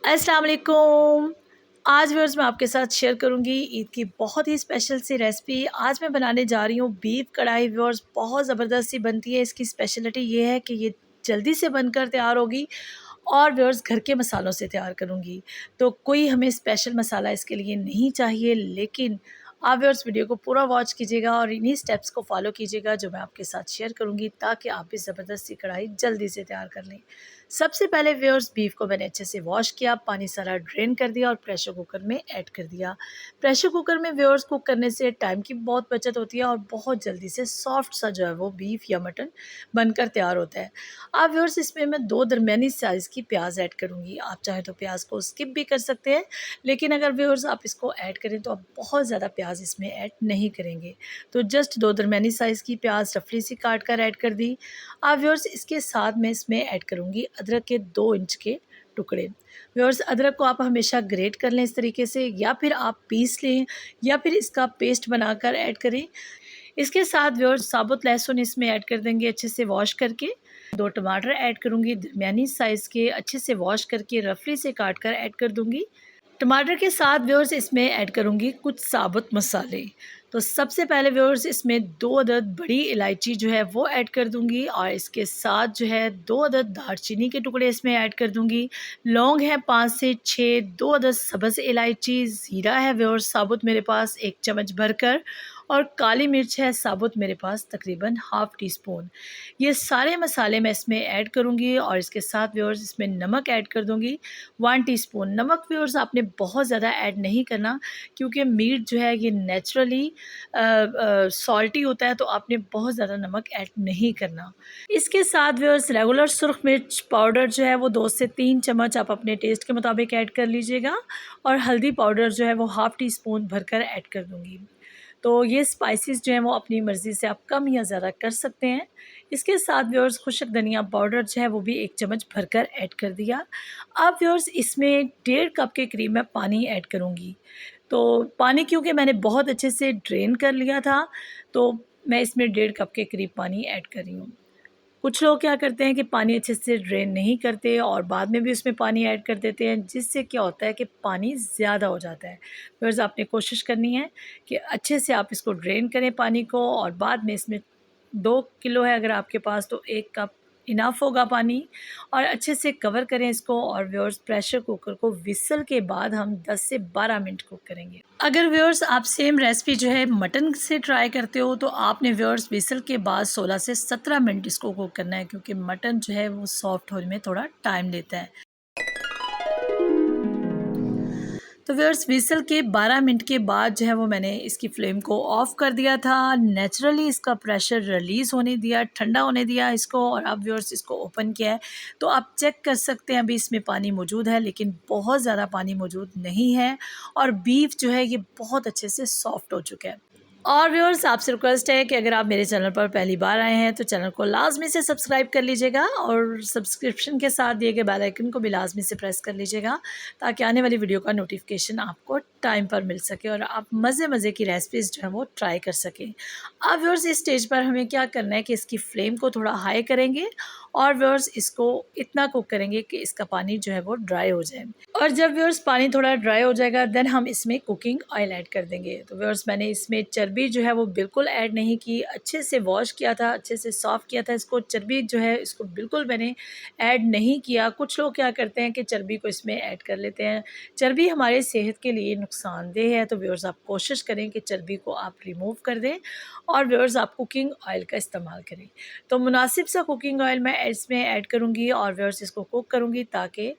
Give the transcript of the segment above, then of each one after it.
अस्सलाम वालेकुम। आज व्यूअर्स मैं आपके साथ शेयर करूंगी ईद की बहुत ही स्पेशल सी रेसिपी। आज मैं बनाने जा रही हूँ बीफ कढ़ाई। व्यूअर्स बहुत ज़बरदस्त सी बनती है। इसकी स्पेशलिटी ये है कि ये जल्दी से बनकर तैयार होगी और व्यूअर्स घर के मसालों से तैयार करूँगी। तो कोई हमें स्पेशल मसाला इसके लिए नहीं चाहिए, लेकिन आप व्यूअर्स वीडियो को पूरा वॉच कीजिएगा और इन्हीं स्टेप्स को फॉलो कीजिएगा जो मैं आपके साथ शेयर करूँगी, ताकि आप भी ज़बरदस्त सी कढ़ाई जल्दी से तैयार कर लें। सबसे पहले व्यूअर्स बीफ को मैंने अच्छे से वॉश किया, पानी सारा ड्रेन कर दिया और प्रेशर कुकर में ऐड कर दिया। प्रेशर कुकर में व्यूअर्स कुक करने से टाइम की बहुत बचत होती है और बहुत जल्दी से सॉफ्ट सा जो है वो बीफ या मटन बनकर तैयार होता है। अब व्यूअर्स इसमें मैं 2 दरमियानी साइज़ की प्याज ऐड करूँगी। आप चाहें तो प्याज को स्किप भी कर सकते हैं, लेकिन अगर व्यूअर्स आप इसको ऐड करें तो आप बहुत ज़्यादा प्याज इसमें ऐड नहीं करेंगे। तो जस्ट 2 दरमियानी साइज़ की प्याज रफली सी काट कर ऐड कर दी। अब व्यूअर्स इसके साथ मैं इसमें ऐड करूँगी अदरक के 2 इंच के टुकड़े। व्यूअर्स अदरक को आप हमेशा ग्रेट कर लें इस तरीके से, या फिर आप पीस लें, या फिर इसका पेस्ट बनाकर ऐड करें। इसके साथ व्यूअर्स साबुत लहसुन इसमें ऐड कर देंगे अच्छे से वॉश करके। 2 टमाटर ऐड करूँगी दरमियानी साइज़ के, अच्छे से वॉश करके रफली से काट कर ऐड कर दूँगी। टमाटर के साथ व्यूअर्स इसमें ऐड करूँगी कुछ साबुत मसाले। तो सबसे पहले व्यूअर्स इसमें 2 अदद बड़ी इलायची जो है वो ऐड कर दूँगी, और इसके साथ जो है 2 अदद दालचीनी के टुकड़े इसमें ऐड कर दूँगी। लौंग है 5 से 6, 2 अदद सब्ज़ इलायची, ज़ीरा है व्यूअर्स साबुत मेरे पास 1 चम्मच भरकर, और काली मिर्च है साबुत मेरे पास तकरीबन हाफ़ टी स्पून। ये सारे मसाले मैं इसमें ऐड करूँगी, और इसके साथ व्यूअर्स इसमें नमक ऐड कर दूँगी 1 टीस्पून। नमक व्यूअर्स आपने बहुत ज़्यादा ऐड नहीं करना, क्योंकि मीट जो है ये नेचुरली सॉल्टी होता है, तो आपने बहुत ज़्यादा नमक ऐड नहीं करना। इसके साथ व्यूअर्स रेगुलर सुर्ख मिर्च पाउडर जो है वो 2 से 3 चम्मच आप अपने टेस्ट के मुताबिक ऐड कर लीजिएगा, और हल्दी पाउडर जो है वो हाफ़ टी स्पून भरकर ऐड कर दूँगी। तो ये स्पाइसेस जो हैं वो अपनी मर्ज़ी से आप कम या ज़्यादा कर सकते हैं। इसके साथ व्यूअर्स खुशक धनिया पाउडर जो है वो भी 1 चम्मच भरकर ऐड कर दिया। अब व्यूअर्स इसमें 1.5 कप के करीब मैं पानी ऐड करूँगी। तो पानी क्योंकि मैंने बहुत अच्छे से ड्रेन कर लिया था, तो मैं इसमें 1.5 कप के करीब पानी ऐड कर रही हूँ। कुछ लोग क्या करते हैं कि पानी अच्छे से ड्रेन नहीं करते और बाद में भी उसमें पानी ऐड कर देते हैं, जिससे क्या होता है कि पानी ज़्यादा हो जाता है। बस आपने कोशिश करनी है कि अच्छे से आप इसको ड्रेन करें पानी को, और बाद में इसमें 2 किलो है अगर आपके पास तो 1 कप इनफ होगा पानी, और अच्छे से कवर करें इसको। और व्यूअर्स प्रेशर कुकर को व्हिसल के बाद हम 10 से 12 मिनट कुक करेंगे। अगर व्यूअर्स आप सेम रेसिपी जो है मटन से ट्राई करते हो, तो आपने व्यूअर्स व्हिसल के बाद 16 से 17 मिनट इसको कुक करना है, क्योंकि मटन जो है वो सॉफ्ट होने में थोड़ा टाइम लेता है। तो व्यूअर्स व्हिसल के 12 मिनट के बाद जो है वो मैंने इसकी फ्लेम को ऑफ़ कर दिया था। नेचुरली इसका प्रेशर रिलीज़ होने दिया, ठंडा होने दिया इसको, और अब व्यूअर्स इसको ओपन किया है। तो आप चेक कर सकते हैं अभी इसमें पानी मौजूद है, लेकिन बहुत ज़्यादा पानी मौजूद नहीं है, और बीफ जो है ये बहुत अच्छे से सॉफ्ट हो चुका है। और व्यूअर्स आपसे रिक्वेस्ट है कि अगर आप मेरे चैनल पर पहली बार आए हैं तो चैनल को लाजमी से सब्सक्राइब कर लीजिएगा, और सब्सक्रिप्शन के साथ दिए गए बेल आइकन को भी लाजमी से प्रेस कर लीजिएगा, ताकि आने वाली वीडियो का नोटिफिकेशन आपको टाइम पर मिल सके और आप मज़े की रेसिपीज़ जो है वो ट्राई कर सकें। अब व्यूअर्स इस स्टेज पर हमें क्या करना है कि इसकी फ्लेम को थोड़ा हाई करेंगे, और व्यूअर्स इसको इतना कुक करेंगे कि इसका पानी जो है वो ड्राई हो जाए। और जब व्यूअर्स पानी थोड़ा ड्राई हो जाएगा, देन हम इसमें कुकिंग ऑयल ऐड कर देंगे। तो व्यूअर्स मैंने इसमें चर्बी जो है वो बिल्कुल ऐड नहीं की, अच्छे से वॉश किया था, अच्छे से सॉफ़्ट किया था इसको। चर्बी जो है इसको बिल्कुल मैंने ऐड नहीं किया। कुछ लोग क्या करते हैं कि चर्बी को इसमें ऐड कर लेते हैं। चर्बी हमारे सेहत के लिए नुकसानदेह है, तो व्यूअर्स आप कोशिश करें कि चर्बी को आप रिमूव कर दें, और व्यूअर्स आप कुकिंग ऑयल का इस्तेमाल करें। तो मुनासिब सा कुकिंग ऑयल मैं इसमें ऐड करूँगी, और व्यूअर्स इसको कुक करूँगी ताकि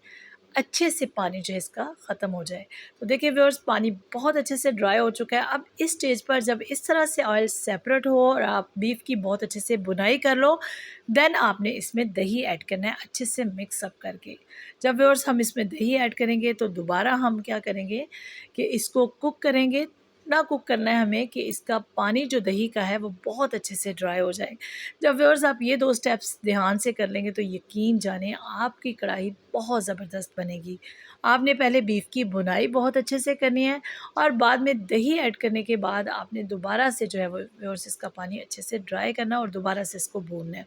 अच्छे से पानी जो है इसका ख़त्म हो जाए। तो देखिए व्यूअर्स पानी बहुत अच्छे से ड्राई हो चुका है। अब इस स्टेज पर जब इस तरह से ऑयल सेपरेट हो और आप बीफ की बहुत अच्छे से भुनाई कर लो, देन आपने इसमें दही ऐड करना है अच्छे से मिक्स अप करके। जब व्यूअर्स हम इसमें दही ऐड करेंगे तो दोबारा हम क्या करेंगे कि इसको कुक करेंगे। इतना कुक करना है हमें कि इसका पानी जो दही का है वो बहुत अच्छे से ड्राई हो जाए। जब व्यूअर्स आप ये 2 स्टेप्स ध्यान से कर लेंगे, तो यकीन जाने आपकी कढ़ाई बहुत ज़बरदस्त बनेगी। आपने पहले बीफ की भुनाई बहुत अच्छे से करनी है, और बाद में दही ऐड करने के बाद आपने दोबारा से जो है वो व्यूअर्स इसका पानी अच्छे से ड्राई करना और दोबारा से इसको भूनना है।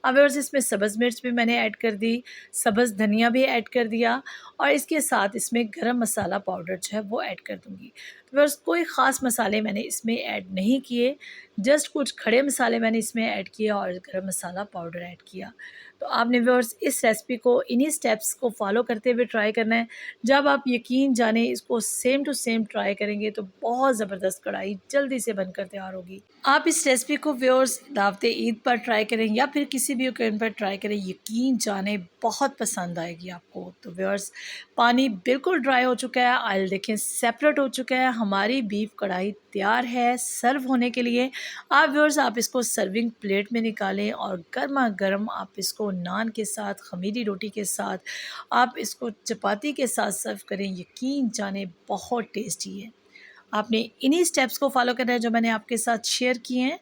अब व्यूअर्स इसमें सब्ज़ मिर्च भी मैंने ऐड कर दी, सब्ज़ धनिया भी ऐड कर दिया और इसके साथ इसमें गरम मसाला पाउडर जो है वो ऐड कर दूँगी। तो व्यूअर्स कोई ख़ास मसाले मैंने इसमें ऐड नहीं किए, जस्ट कुछ खड़े मसाले मैंने इसमें ऐड किए और गरम मसाला पाउडर ऐड किया। तो आपने व्यूअर्स इस रेसिपी को इन्हीं स्टेप्स को फ़ॉलो करते हुए ट्राई करना है। जब आप यकीन जाने इसको सेम टू सेम ट्राई करेंगे तो बहुत ज़बरदस्त कढ़ाई जल्दी से बनकर तैयार होगी। आप इस रेसिपी को व्यूअर्स दावते ईद पर ट्राई करें या फिर किसी भी ओकेज़न पर ट्राई करें, यकीन जाने बहुत पसंद आएगी आपको। तो व्यूअर्स पानी बिल्कुल ड्राई हो चुका है, ऑयल देखें सेपरेट हो चुका है, हमारी बीफ कढ़ाई तैयार है सर्व होने के लिए। आप व्यूअर्स आप इसको सर्विंग प्लेट में निकालें और गर्मा-गर्म आप इसको नान के साथ, ख़मीरी रोटी के साथ, आप इसको चपाती के साथ सर्व करें, यकीन जाने बहुत टेस्टी है। आपने इन्हीं स्टेप्स को फॉलो करना है जो मैंने आपके साथ शेयर किए हैं।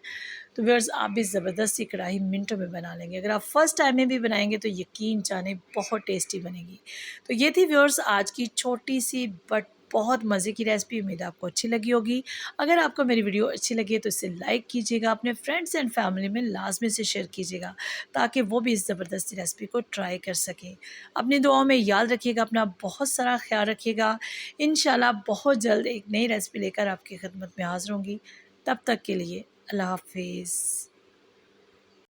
तो व्यूअर्स आप भी ज़बरदस्ती कढ़ाई मिनटों में बना लेंगे। अगर आप फर्स्ट टाइम में भी बनाएंगे तो यकीन जाने बहुत टेस्टी बनेगी। तो ये थी व्यूअर्स आज की छोटी सी बट बहुत मज़े की रेसिपी। उम्मीद है आपको अच्छी लगी होगी। अगर आपको मेरी वीडियो अच्छी लगी है तो इसे लाइक कीजिएगा, अपने फ्रेंड्स एंड फैमिली में लाजमी से शेयर कीजिएगा ताकि वो भी इस ज़बरदस्ती रेसिपी को ट्राई कर सकें। अपनी दुआओं में याद रखिएगा, अपना बहुत सारा ख्याल रखिएगा। इंशाल्लाह बहुत जल्द एक नई रेसिपी लेकर आपकी खिदमत में हाज़िर होंगी। तब तक के लिए अल्लाह हाफ़िज़।